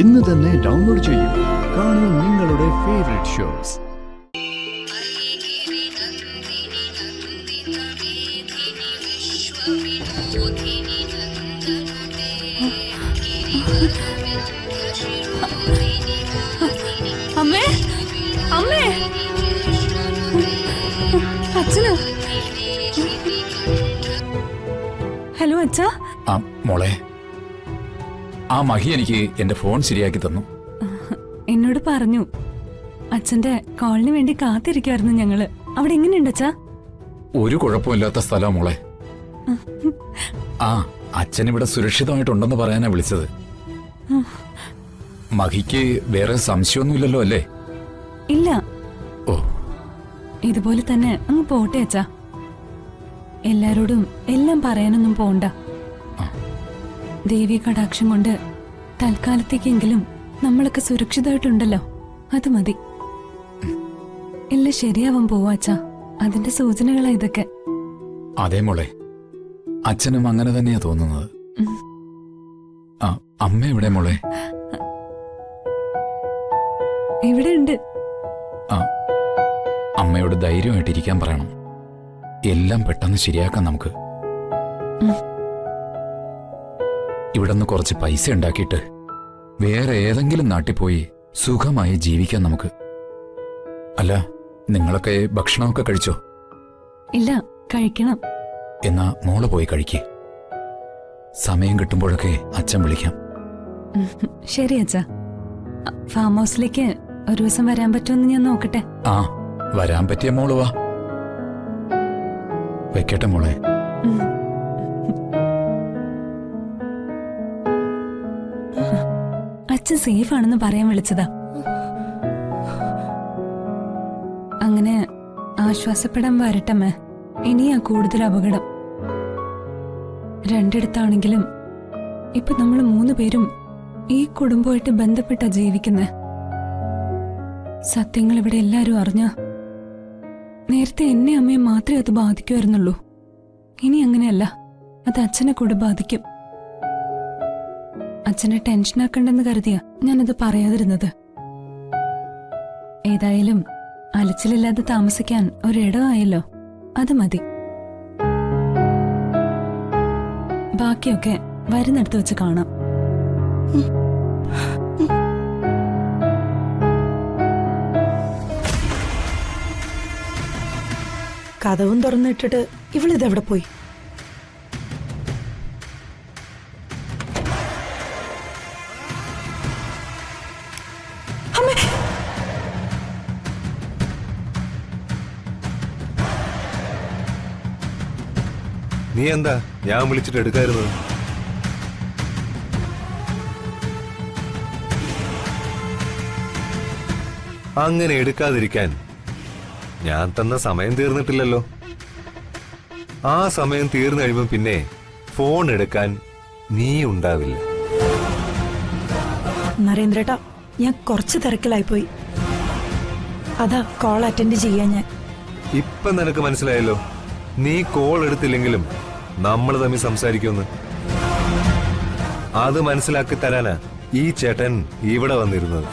ഇന്ന് തന്നെ ഡൗൺലോഡ് ചെയ്യൂ. കാണൂ നിങ്ങളുടെ ഫേവറേറ്റ് ഷോസ്. അമ്മേ, അമ്മേ, അച്ഛനോ? ഹലോ അച്ഛാ. മോളെ, ആ മഹി എനിക്ക് എന്റെ ഫോൺ ശരിയാക്കി തന്നു. എന്നോട് പറഞ്ഞു. അച്ഛന്റെ കോളിന് വേണ്ടി കാത്തിരിക്കുവായിരുന്നു ഞങ്ങള്. അവിടെ എങ്ങനെയുണ്ട് അച്ഛാ? ഒരു കുഴപ്പമില്ലാത്ത സ്ഥലം മോളെ. ആ, അച്ഛൻ ഇവിടെ സുരക്ഷിതമായിട്ടുണ്ടെന്ന് പറയാനാ വിളിച്ചത്. മഹിക്ക് വേറെ സംശയമൊന്നുമില്ലല്ലോ അല്ലേ? ഇല്ല. ഓ, ഇതുപോലെ തന്നെ അങ്ങ് പോട്ടെ അച്ഛാ. എല്ലാരോടും എല്ലാം പറയാനൊന്നും പോണ്ട. ദേവി കടാക്ഷം കൊണ്ട് തൽക്കാലത്തേക്കെങ്കിലും നമ്മളൊക്കെ സുരക്ഷിതമായിട്ടുണ്ടല്ലോ, അത് മതി. എല്ലാം ശരിയാവാൻ പോവാ അച്ഛാ. അതിന്റെ സൂചനകളാ ഇതൊക്കെ. അതേ മോളെ, അച്ഛനും അങ്ങനെ തന്നെയാ തോന്നുന്നത്. അമ്മ എവിടെ മോളെ? ഇവിടെയുണ്ട്. അമ്മയോട് ധൈര്യമായിട്ടിരിക്കാൻ പറയണം. എല്ലാം പെട്ടെന്ന് ശരിയാക്കാം നമുക്ക്. ഇവിടുന്ന് കുറച്ച് പൈസ ഉണ്ടാക്കിയിട്ട് വേറെ ഏതെങ്കിലും നാട്ടിൽ പോയി സുഖമായി ജീവിക്കാൻ നമുക്ക്. അല്ല, നിങ്ങളൊക്കെ ഭക്ഷണമൊക്കെ കഴിച്ചോ? ഇല്ല, കഴിക്കണം. എന്നാ മോള് പോയി കഴിക്കേ. സമയം കിട്ടുമ്പോഴൊക്കെ അച്ഛൻ വിളിക്കാം. ശരി അച്ഛാ. ഫാം ഹൗസിലേക്ക് ഒരു ദിവസം വരാൻ പറ്റുമെന്ന് ഞാൻ നോക്കട്ടെ. ആ, വരാൻ പറ്റിയ മോള് വാ. വെക്കട്ടെ മോളെ. അച്ഛൻ സേഫ് ആണെന്ന് പറയാൻ വിളിച്ചതാ. അങ്ങനെ ആശ്വാസപ്പെടാൻ വരട്ടമ്മേ. ഇനിയാ കൂടുതൽ അപകടം. രണ്ടിടത്താണെങ്കിലും ഇപ്പൊ നമ്മൾ 3 പേരും ഈ കുടുംബമായിട്ട് ബന്ധപ്പെട്ടാ ജീവിക്കുന്നേ. സത്യങ്ങൾ ഇവിടെ എല്ലാരും അറിഞ്ഞ നേരത്തെ എന്നെ അമ്മയെ മാത്രമേ അത് ബാധിക്കുമായിരുന്നുള്ളൂ. ഇനി അങ്ങനെയല്ല, അത് അച്ഛനെ കൂടെ ബാധിക്കും. അച്ഛനെ ടെൻഷനാക്കണ്ടെന്ന് കരുതിയാ ഞാനത് പറയാതിരുന്നത്. ഏതായാലും അലച്ചിലില്ലാതെ താമസിക്കാൻ ഒരിടമായല്ലോ, അത് മതി. ബാക്കിയൊക്കെ വരുന്നിടത്ത് വെച്ച് കാണാം. കഥവും തുറന്നിട്ടിട്ട് ഇവളിതെവിടെ പോയി? നീ എന്താ ഞാൻ വിളിച്ചിട്ട് എടുക്കായിരുന്നത്? അങ്ങനെ എടുക്കാതിരിക്കാൻ ഞാൻ തന്ന സമയം തീർന്നിട്ടില്ലല്ലോ. ആ സമയം തീർന്നു കഴിയുമ്പോൾ പിന്നെ ഫോൺ എടുക്കാൻ നീ ഉണ്ടാവില്ല. നരേന്ദ്രേട്ടാ, ഞാൻ കുറച്ച് തിരക്കിലായിപ്പോയി. അതാ കോൾ അറ്റൻഡ് ചെയ്യാൻ ഞാൻ. ഇപ്പൊ നിനക്ക് മനസ്സിലായല്ലോ, നീ കോൾ എടുത്തില്ലെങ്കിലും നമ്മൾ തമ്മിൽ സംസാരിക്കുമെന്ന്. അത് മനസ്സിലാക്കി തരാനാ ഈ ചേട്ടൻ ഇവിടെ വന്നിരുന്നത്.